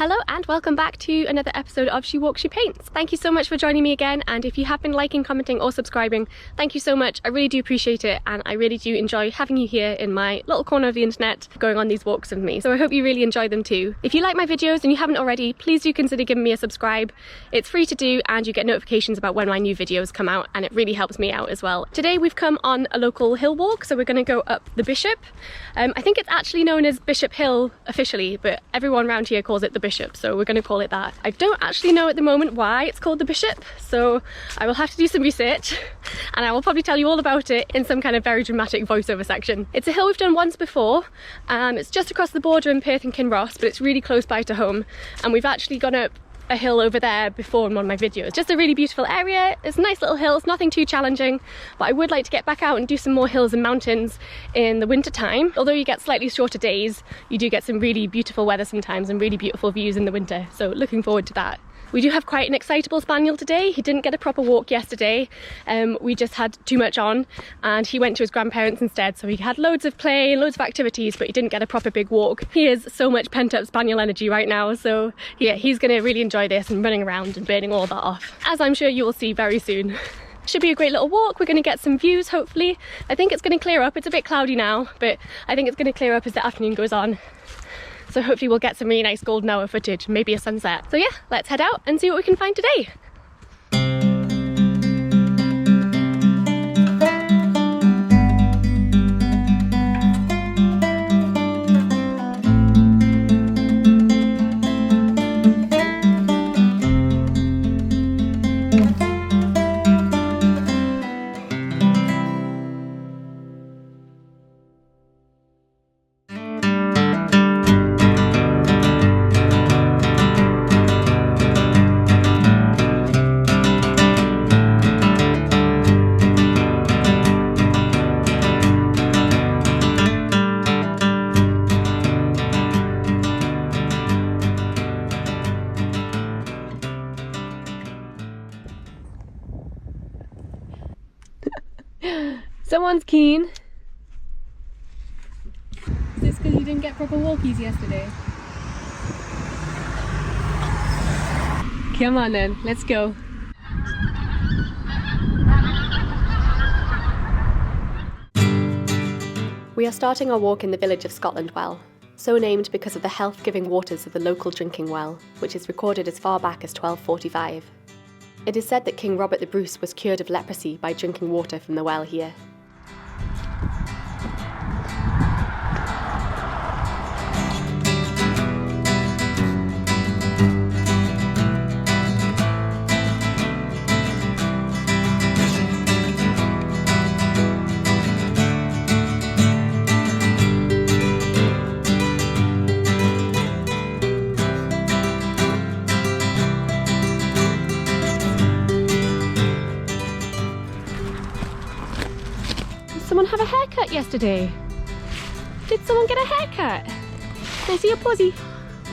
Hello and welcome back to another episode of She Walks, She Paints. Thank you so much for joining me again, and if you have been liking, commenting or subscribing, thank you so much. I really do appreciate it, and I really do enjoy having you here in my little corner of the internet going on these walks with me. So I hope you really enjoy them too. If you like my videos and you haven't already, please do consider giving me a subscribe. It's free to do and you get notifications about when my new videos come out, and it really helps me out as well. Today we've come on a local hill walk, so we're going to go up the Bishop. I think it's actually known as Bishop Hill officially, but everyone around here calls it the Bishop, so we're going to call it that. I don't actually know at the moment why it's called the Bishop, so I will have to do some research and I will probably tell you all about it in some kind of very dramatic voiceover section. It's a hill we've done once before. It's just across the border in Perth and Kinross, but it's really close by to home, and we've actually gone up a hill over there before in one of my videos. Just a really beautiful area. It's a nice little hill, it's nothing too challenging, but I would like to get back out and do some more hills and mountains in the winter time. Although you get slightly shorter days, you do get some really beautiful weather sometimes and really beautiful views in the winter, so looking forward to that. We do have quite an excitable spaniel today. He didn't get a proper walk yesterday. We just had too much on and he went to his grandparents instead, so he had loads of play and loads of activities, but he didn't get a proper big walk. He has so much pent up spaniel energy right now, so yeah, he's gonna really enjoy this and running around and burning all that off, as I'm sure you will see very soon. Should be a great little walk. We're going to get some views hopefully. I think it's going to clear up. It's a bit cloudy now, but I think it's going to clear up as the afternoon goes on. So hopefully we'll get some really nice golden hour footage, maybe a sunset. So yeah, let's head out and see what we can find today. Someone's keen. Is this because you didn't get proper walkies yesterday? Come on then, let's go. We are starting our walk in the village of Scotland Well, so named because of the health-giving waters of the local drinking well, which is recorded as far back as 1245. It is said that King Robert the Bruce was cured of leprosy by drinking water from the well here. Someone have a haircut yesterday? Did someone get a haircut? Can I see your posy?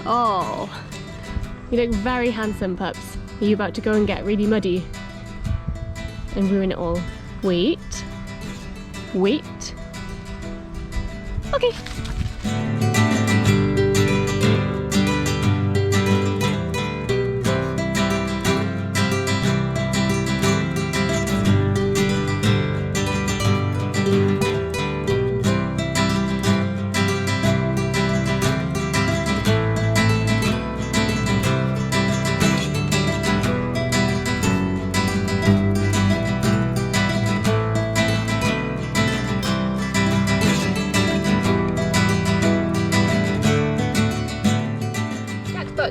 Oh, you look very handsome, pups. Are you about to go and get really muddy and ruin it all? Wait. Wait. Okay.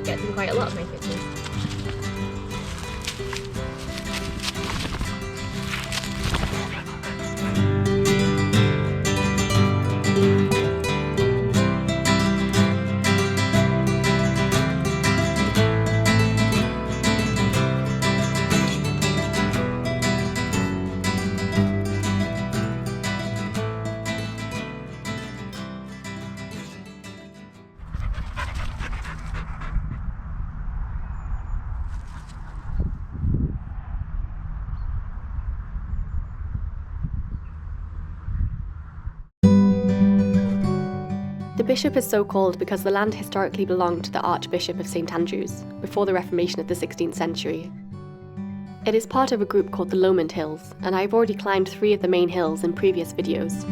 Gets in quite a lot of my pictures. The bishop is so called because the land historically belonged to the Archbishop of St Andrews, before the Reformation of the 16th century. It is part of a group called the Lomond Hills, and I've already climbed 3 of the main hills in previous videos.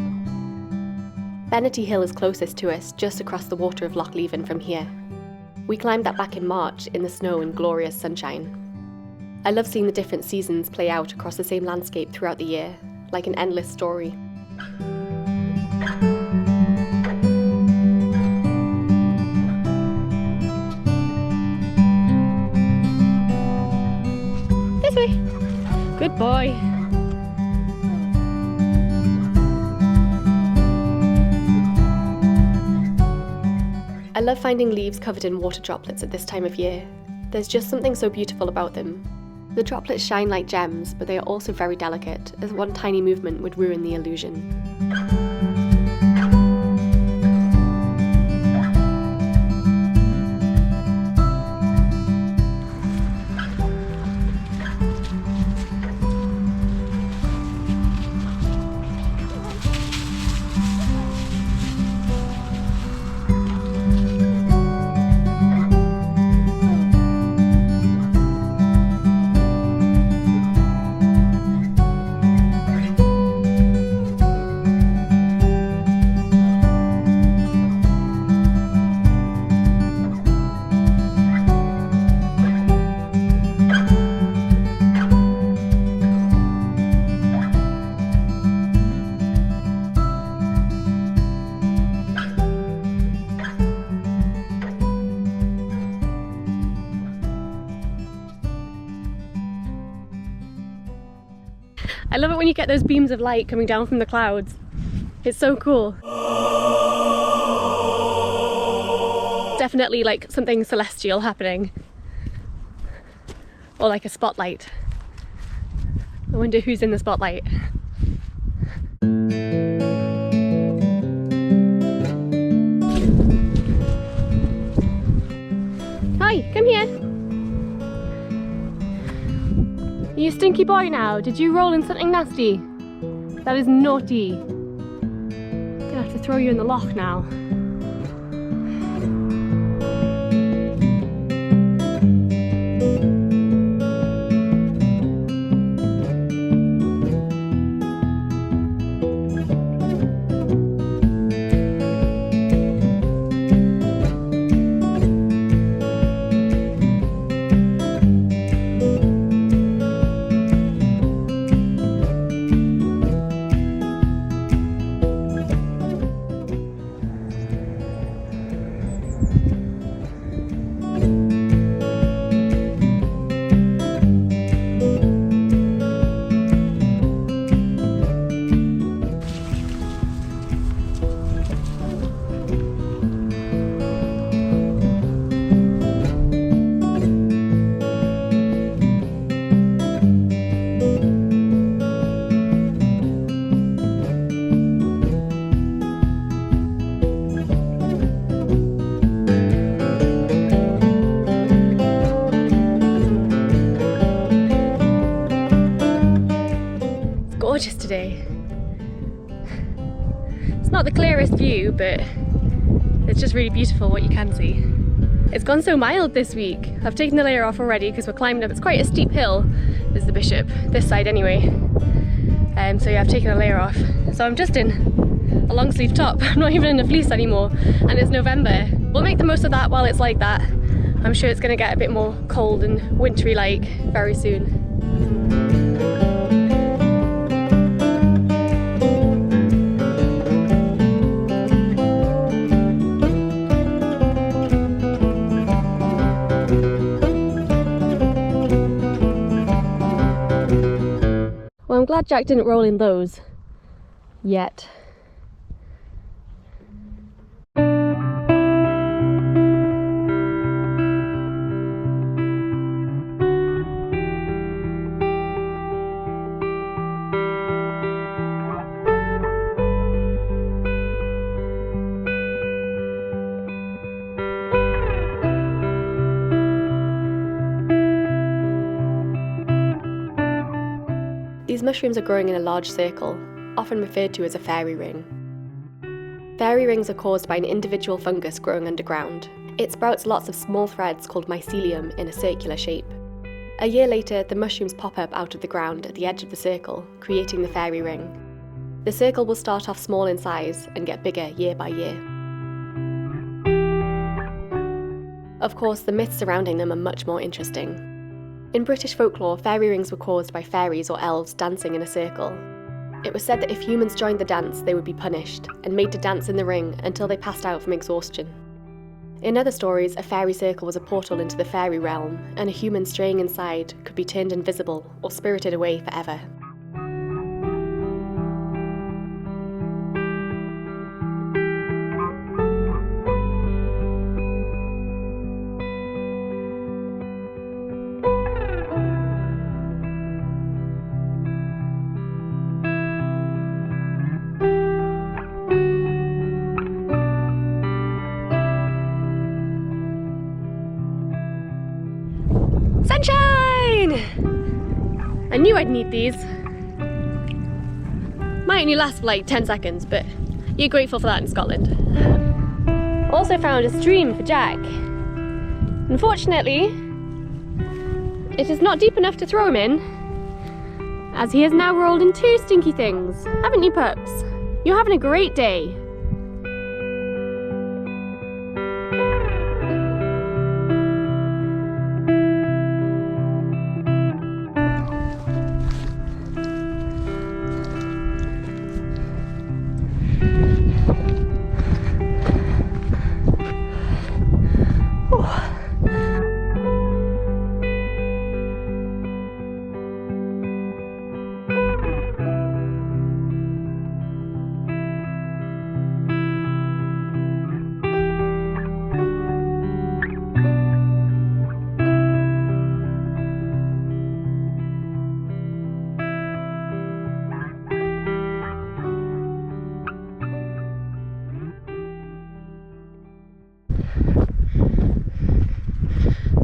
Bennety Hill is closest to us, just across the water of Loch Leven from here. We climbed that back in March in the snow and glorious sunshine. I love seeing the different seasons play out across the same landscape throughout the year, like an endless story. This way. Good boy. I love finding leaves covered in water droplets at this time of year. There's just something so beautiful about them. The droplets shine like gems, but they are also very delicate, as one tiny movement would ruin the illusion. I love it when you get those beams of light coming down from the clouds. It's so cool. Definitely like something celestial happening. Or like a spotlight. I wonder who's in the spotlight. Hi, come here. You stinky boy now, did you roll in something nasty? That is naughty. I'm gonna have to throw you in the loch now. Gorgeous today. It's not the clearest view, but it's just really beautiful what you can see. It's gone so mild this week. I've taken the layer off already because we're climbing up. It's quite a steep hill, is the bishop, this side anyway. So yeah, I've taken the layer off. So I'm just in a long sleeve top. I'm not even in a fleece anymore, and it's November. We'll make the most of that while it's like that. I'm sure it's going to get a bit more cold and wintry like very soon. Well, I'm glad Jack didn't roll in those yet. These mushrooms are growing in a large circle, often referred to as a fairy ring. Fairy rings are caused by an individual fungus growing underground. It sprouts lots of small threads called mycelium in a circular shape. A year later, the mushrooms pop up out of the ground at the edge of the circle, creating the fairy ring. The circle will start off small in size and get bigger year by year. Of course, the myths surrounding them are much more interesting. In British folklore, fairy rings were caused by fairies or elves dancing in a circle. It was said that if humans joined the dance, they would be punished and made to dance in the ring until they passed out from exhaustion. In other stories, a fairy circle was a portal into the fairy realm, and a human straying inside could be turned invisible or spirited away forever. Sunshine! I knew I'd need these. Might only last for like 10 seconds, but you're grateful for that in Scotland. Also found a stream for Jack. Unfortunately, it is not deep enough to throw him in, as he has now rolled in 2 stinky things. Haven't you, pups? You're having a great day.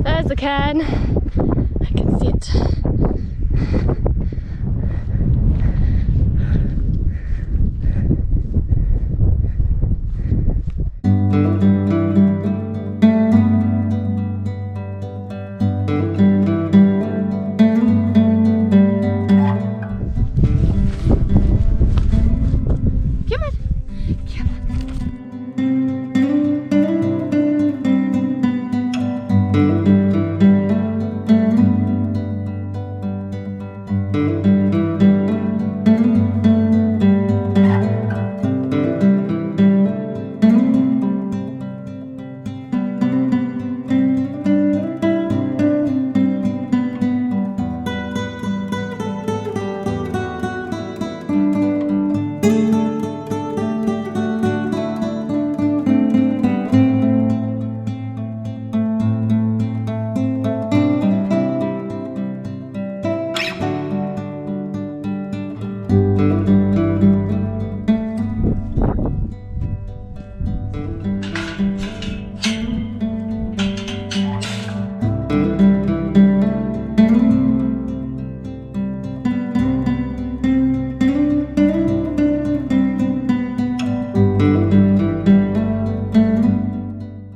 There's the can. I can see it.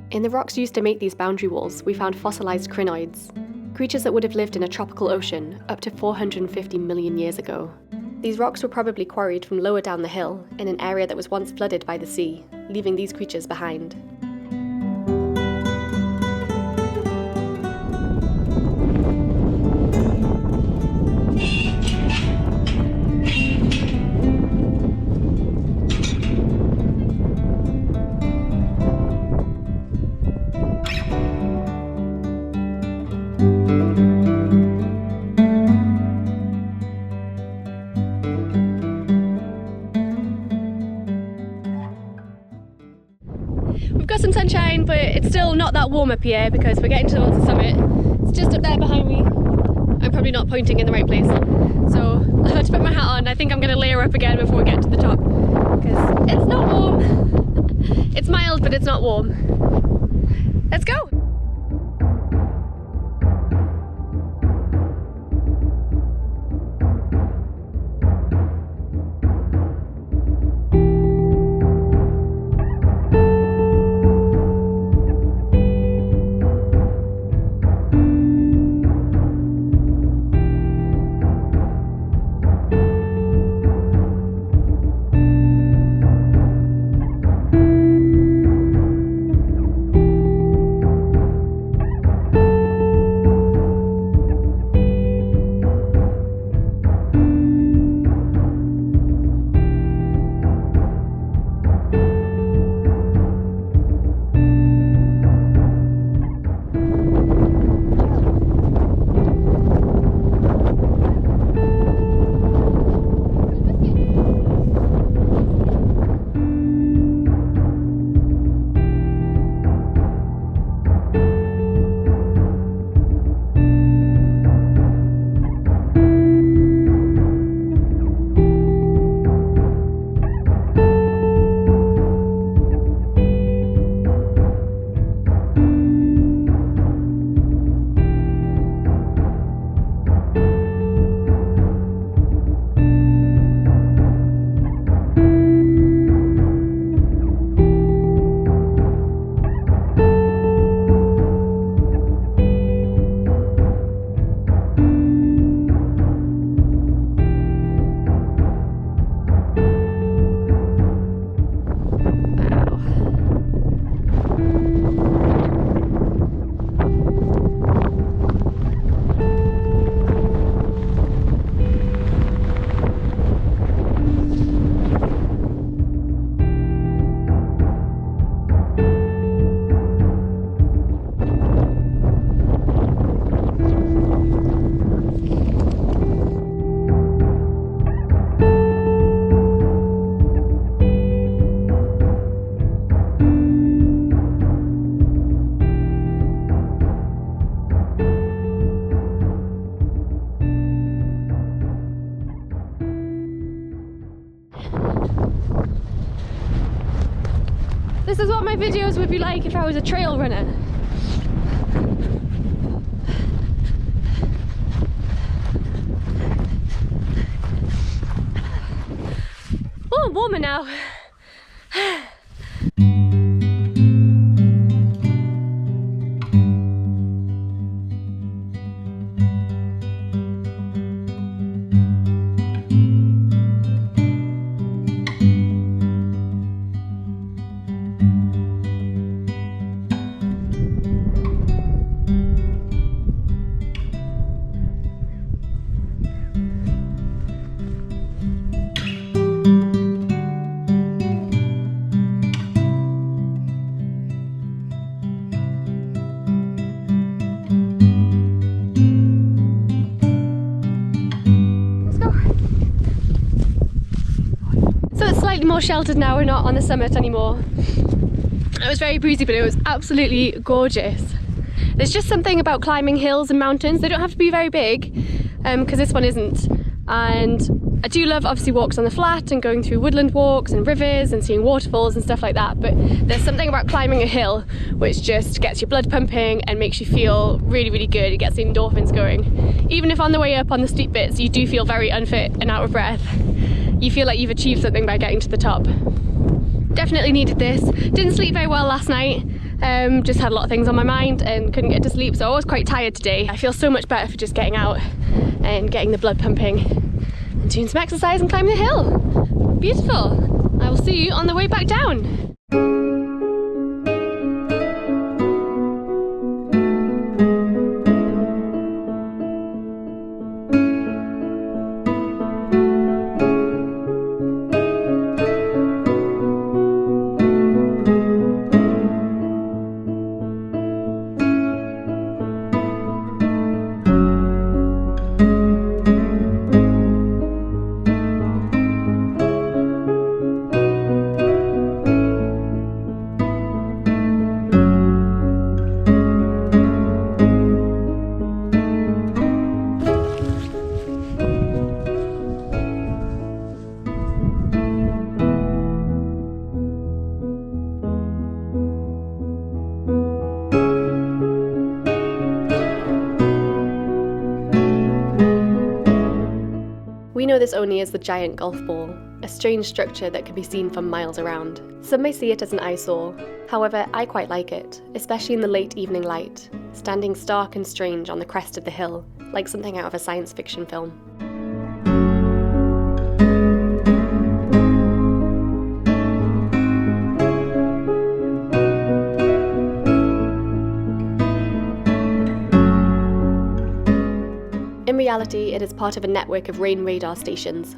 In the rocks used to make these boundary walls, we found fossilised crinoids, creatures that would have lived in a tropical ocean up to 450 million years ago. These rocks were probably quarried from lower down the hill, in an area that was once flooded by the sea, leaving these creatures behind. We've got some sunshine, but it's still not that warm up here because we're getting towards the summit. It's just up there behind me. I'm probably not pointing in the right place. So I had to put my hat on. I think I'm going to layer up again before we get to the top because it's not warm. It's mild, but it's not warm. Let's go! This is what my videos would be like if I was a trail runner. Oh, warmer now. More sheltered now, we're not on the summit anymore. It was very breezy, but it was absolutely gorgeous. There's just something about climbing hills and mountains. They don't have to be very big, because this one isn't. And I do love obviously walks on the flat and going through woodland walks and rivers and seeing waterfalls and stuff like that, but there's something about climbing a hill which just gets your blood pumping and makes you feel really, really good. It gets the endorphins going. Even if on the way up on the steep bits you do feel very unfit and out of breath, you feel like you've achieved something by getting to the top. Definitely needed this. Didn't sleep very well last night. Just had a lot of things on my mind and couldn't get to sleep, so I was quite tired today. I feel so much better for just getting out and getting the blood pumping and doing some exercise and climbing the hill. Beautiful. I will see you on the way back down. We know this only as the giant golf ball, a strange structure that can be seen from miles around. Some may see it as an eyesore. However, I quite like it, especially in the late evening light, standing stark and strange on the crest of the hill, like something out of a science fiction film. In reality, it is part of a network of rain radar stations.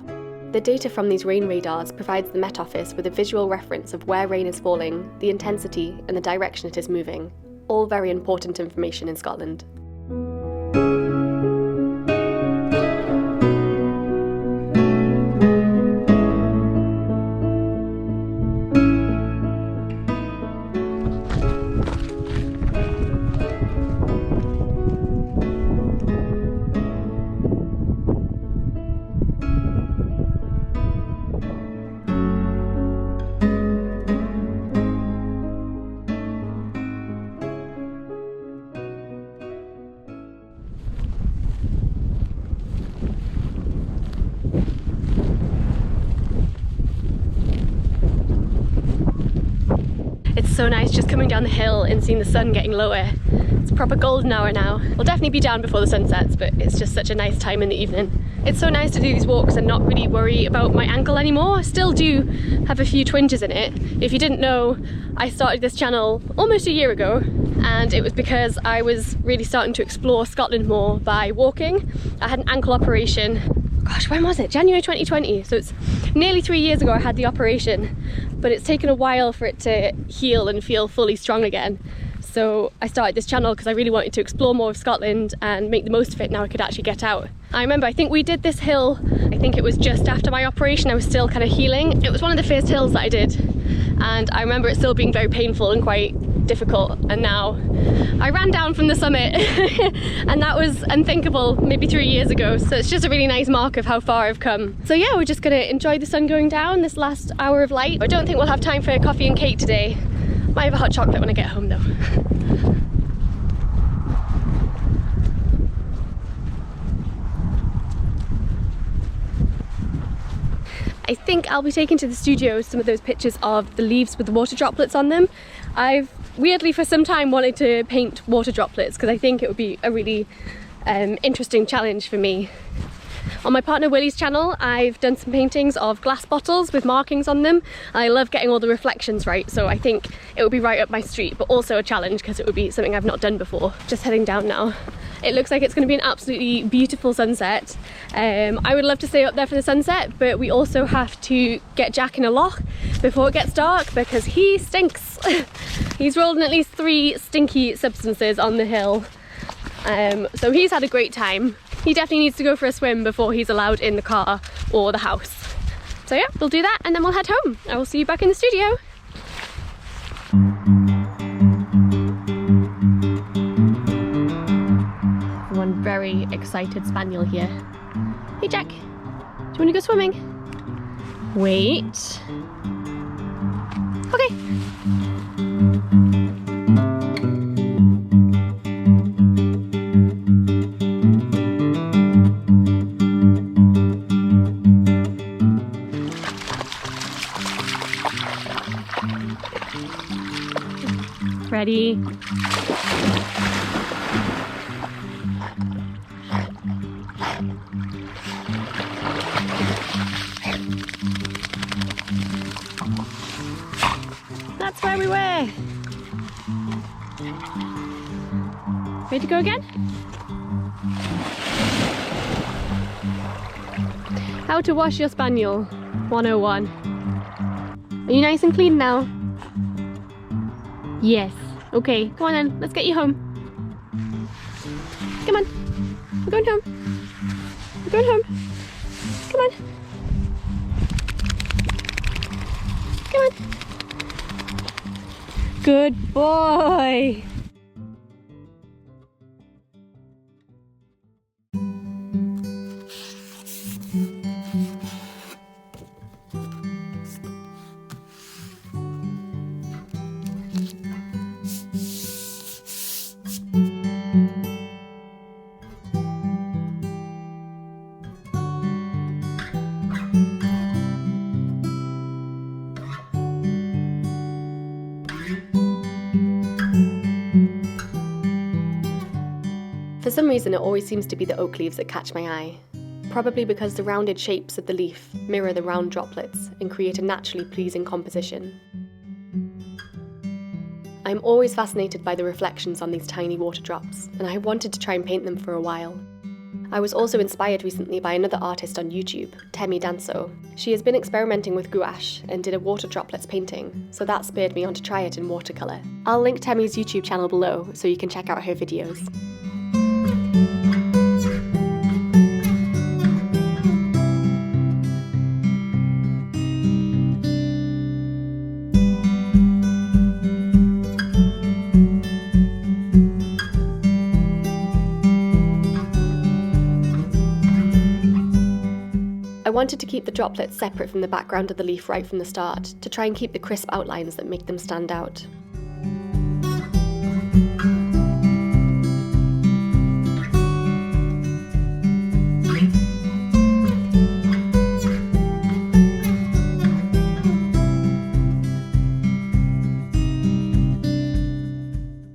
The data from these rain radars provides the Met Office with a visual reference of where rain is falling, the intensity, and the direction it is moving. All very important information in Scotland. It's so nice just coming down the hill and seeing the sun getting lower. It's a proper golden hour now. We'll definitely be down before the sun sets, but it's just such a nice time in the evening. It's so nice to do these walks and not really worry about my ankle anymore. I still do have a few twinges in it. If you didn't know, I started this channel almost a year ago, and it was because I was really starting to explore Scotland more by walking. I had an ankle operation. Gosh, when was it? January 2020. So it's nearly 3 years ago I had the operation, but it's taken a while for it to heal and feel fully strong again. So I started this channel because I really wanted to explore more of Scotland and make the most of it now I could actually get out. I remember, I think we did this hill, I think it was just after my operation. I was still kind of healing. It was one of the first hills that I did, and I remember it still being very painful and quite difficult, and now I ran down from the summit and that was unthinkable maybe 3 years ago, so it's just a really nice mark of how far I've come. So yeah, we're just gonna enjoy the sun going down, this last hour of light. I don't think we'll have time for coffee and cake today, Might have a hot chocolate when I get home though. I think I'll be taking to the studio some of those pictures of the leaves with the water droplets on them. I've weirdly for some time wanted to paint water droplets because I think it would be a really interesting challenge for me. On my partner Willie's channel, I've done some paintings of glass bottles with markings on them. I love getting all the reflections right, so I think it would be right up my street, but also a challenge because it would be something I've not done before. Just heading down now. It looks like it's going to be an absolutely beautiful sunset. I would love to stay up there for the sunset, but we also have to get Jack in a loch before it gets dark because he stinks. He's rolled in at least 3 stinky substances on the hill. So he's had a great time. He definitely needs to go for a swim before he's allowed in the car or the house. So yeah, we'll do that and then we'll head home. I will see you back in the studio. One very excited spaniel here. Hey Jack, do you want to go swimming? Wait. Okay. Ready? That's where we were. Ready to go again? How to wash your spaniel 101. Are you nice and clean now? Yes. Okay, come on then, let's get you home. Come on. We're going home. We're going home. Come on. Come on. Good boy. For some reason it always seems to be the oak leaves that catch my eye. Probably because the rounded shapes of the leaf mirror the round droplets and create a naturally pleasing composition. I'm always fascinated by the reflections on these tiny water drops, and I wanted to try and paint them for a while. I was also inspired recently by another artist on YouTube, Temi Danso. She has been experimenting with gouache and did a water droplets painting, so that spurred me on to try it in watercolour. I'll link Temi's YouTube channel below so you can check out her videos. I wanted to keep the droplets separate from the background of the leaf right from the start, to try and keep the crisp outlines that make them stand out.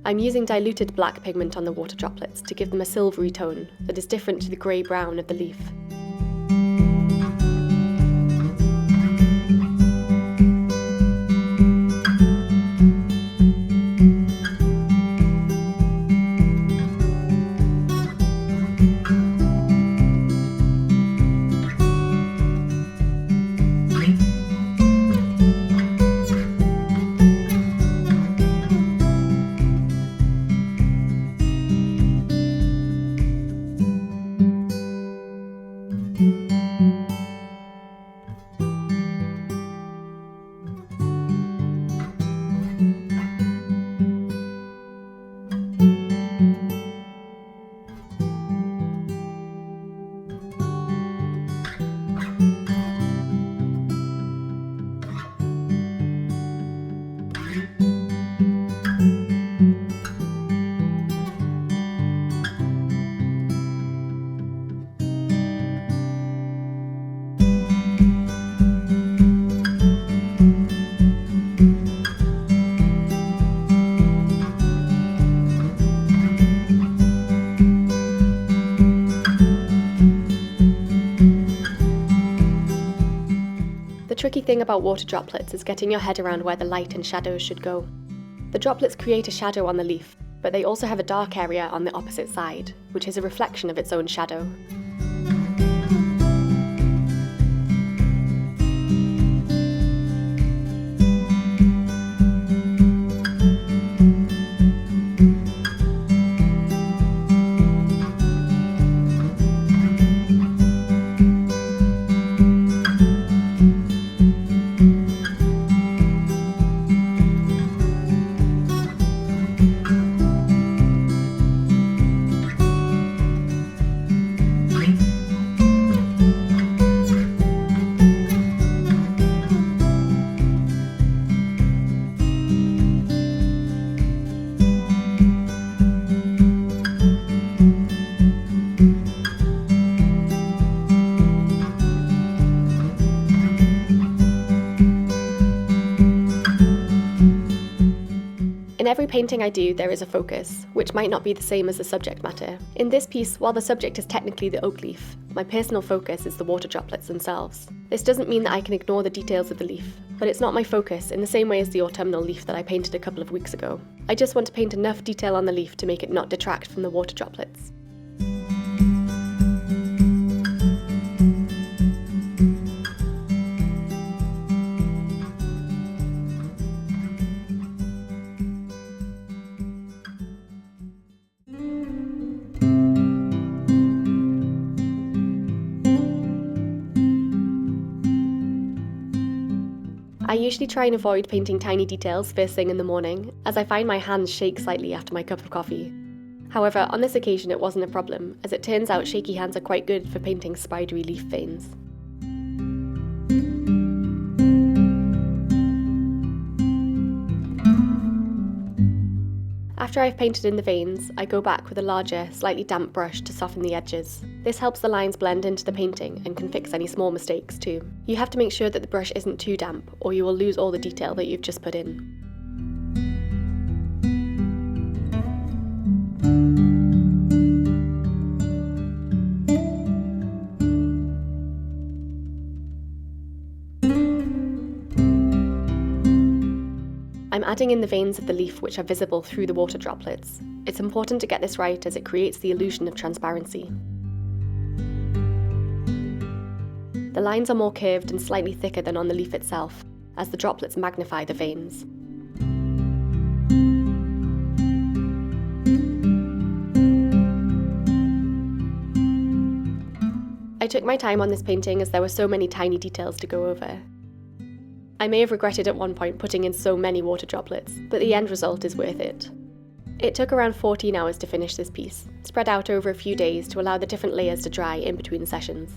I'm using diluted black pigment on the water droplets to give them a silvery tone that is different to the grey-brown of the leaf. thing about water droplets is getting your head around where the light and shadows should go. The droplets create a shadow on the leaf, but they also have a dark area on the opposite side, which is a reflection of its own shadow. In every painting I do, there is a focus, which might not be the same as the subject matter. In this piece, while the subject is technically the oak leaf, my personal focus is the water droplets themselves. This doesn't mean that I can ignore the details of the leaf, but it's not my focus in the same way as the autumnal leaf that I painted a couple of weeks ago. I just want to paint enough detail on the leaf to make it not detract from the water droplets. I usually try and avoid painting tiny details first thing in the morning, as I find my hands shake slightly after my cup of coffee. However, on this occasion it wasn't a problem, as it turns out shaky hands are quite good for painting spidery leaf veins. After I've painted in the veins, I go back with a larger, slightly damp brush to soften the edges. This helps the lines blend into the painting and can fix any small mistakes too. You have to make sure that the brush isn't too damp, or you will lose all the detail that you've just put in. I'm adding in the veins of the leaf which are visible through the water droplets. It's important to get this right as it creates the illusion of transparency. The lines are more curved and slightly thicker than on the leaf itself, as the droplets magnify the veins. I took my time on this painting as there were so many tiny details to go over. I may have regretted at one point putting in so many water droplets, but the end result is worth it. It took around 14 hours to finish this piece, spread out over a few days to allow the different layers to dry in between sessions.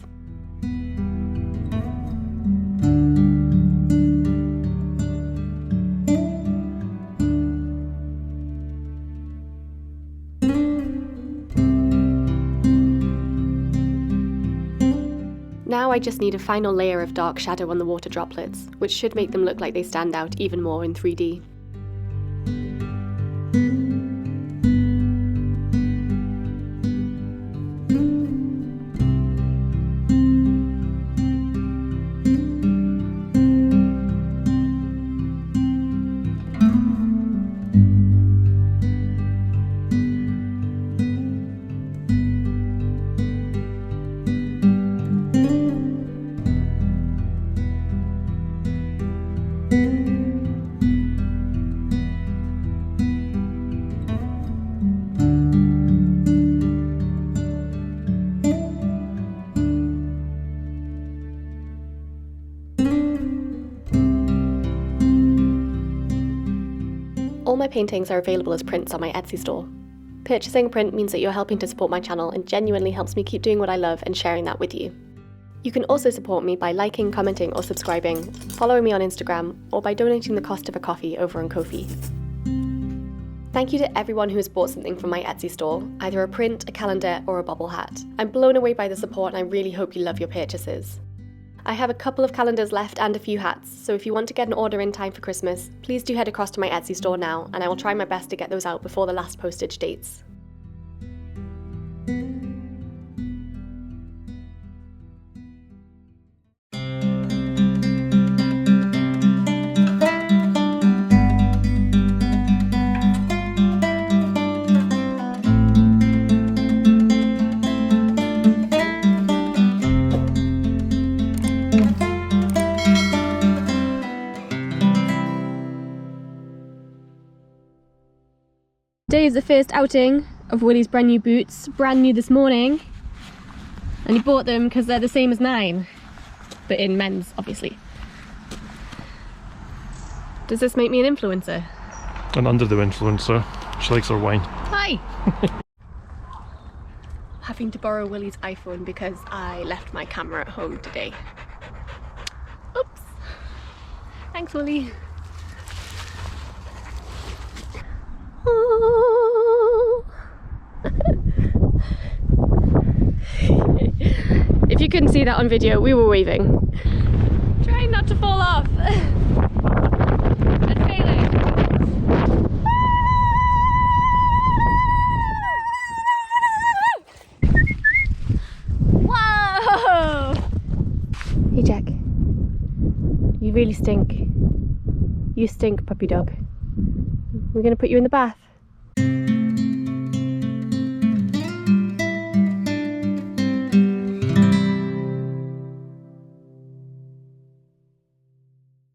Now I just need a final layer of dark shadow on the water droplets, which should make them look like they stand out even more in 3D. All my paintings are available as prints on my Etsy store. Purchasing a print means that you're helping to support my channel and genuinely helps me keep doing what I love and sharing that with you. You can also support me by liking, commenting or subscribing, following me on Instagram, or by donating the cost of a coffee over on Ko-fi. Thank you to everyone who has bought something from my Etsy store, either a print, a calendar or a bobble hat. I'm blown away by the support and I really hope you love your purchases. I have a couple of calendars left and a few hats, so if you want to get an order in time for Christmas, please do head across to my Etsy store now and I will try my best to get those out before the last postage dates. Today is the first outing of Willie's brand new boots, brand new this morning. And he bought them because they're the same as mine, but in men's, obviously. Does this make me an influencer? An under the influencer. She likes her wine. Hi! Having to borrow Willie's iPhone because I left my camera at home today. Oops! Thanks, Willie. Oh. If you couldn't see that on video, we were waving. Trying not to fall off. And failing. Whoa! Hey Jack. You really stink. You stink, puppy dog. We're gonna put you in the bath.